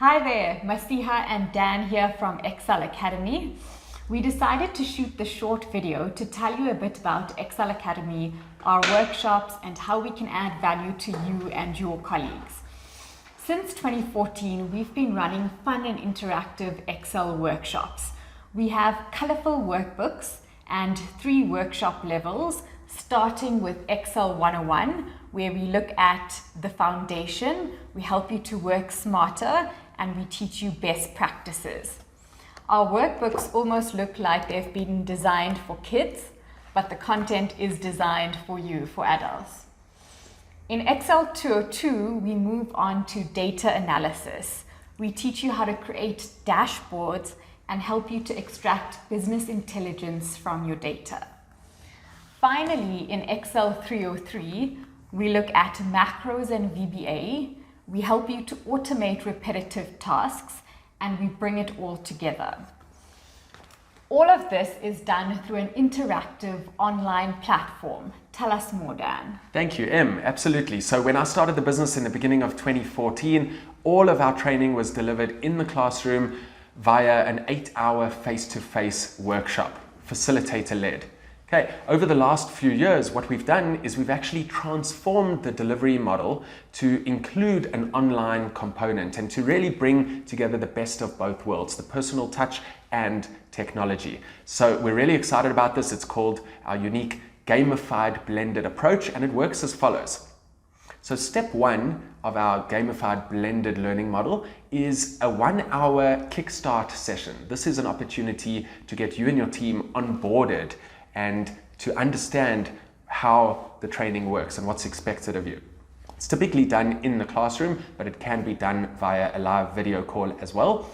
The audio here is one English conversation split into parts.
Hi there, Masiha and Dan here from Excel Academy. We decided to shoot the short video to tell you a bit about Excel Academy, our workshops, and how we can add value to you and your colleagues. Since 2014, we've been running fun and interactive Excel workshops. We have colourful workbooks and 3 workshop levels, starting with Excel 101, where we look at the foundation, we help you to work smarter, and we teach you best practices. Our workbooks almost look like they've been designed for kids, but the content is designed for you, for adults. In Excel 202, we move on to data analysis. We teach you how to create dashboards and help you to extract business intelligence from your data. Finally, in Excel 303, we look at macros and VBA. We help you to automate repetitive tasks, and we bring it all together. All of this is done through an interactive online platform. Tell us more, Dan. Thank you, Em. Absolutely. So when I started the business in the beginning of 2014, all of our training was delivered in the classroom via an 8-hour face-to-face workshop, facilitator-led. Okay, over the last few years, what we've done is we've actually transformed the delivery model to include an online component and to really bring together the best of both worlds, the personal touch and technology. So we're really excited about this. It's called our unique Gamified Blended approach, and it works as follows. So step 1 of our Gamified Blended learning model is a 1-hour kickstart session. This is an opportunity to get you and your team onboarded and to understand how the training works and what's expected of you. It's typically done in the classroom, but it can be done via a live video call as well.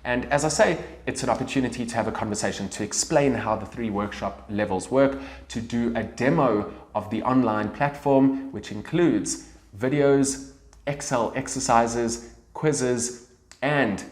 And as I say, it's an opportunity to have a conversation, to explain how the 3 workshop levels work, to do a demo of the online platform, which includes videos, Excel exercises, quizzes, and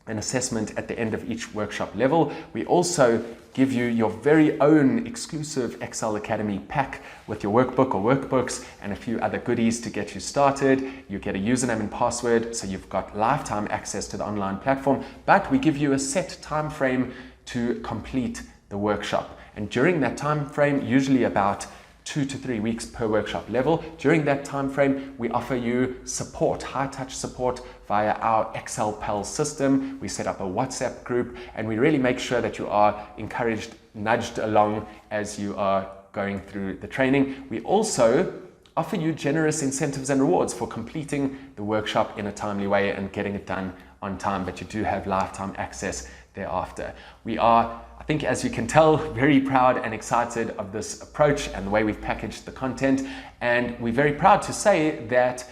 an assessment at the end of each workshop level. We also give you your very own exclusive Excel Academy pack with your workbook or workbooks and a few other goodies to get you started. You get a username and password, so you've got lifetime access to the online platform, but we give you a set time frame to complete the workshop. And during that time frame, usually about 2 to 3 weeks per workshop level. During that time frame, we offer you support, high-touch support via our Excel Pal system. We set up a WhatsApp group, and we really make sure that you are encouraged, nudged along as you are going through the training. We also offer you generous incentives and rewards for completing the workshop in a timely way and getting it done on time, but you do have lifetime access thereafter. We are, I think, as you can tell, very proud and excited of this approach and the way we've packaged the content. And we're very proud to say that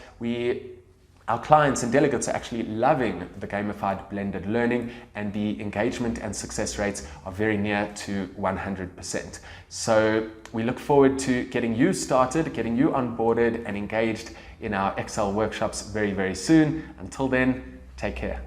our clients and delegates are actually loving the Gamified Blended learning, and the engagement and success rates are very near to 100%. So we look forward to getting you started, getting you onboarded and engaged in our Excel workshops very, very soon. Until then, take care.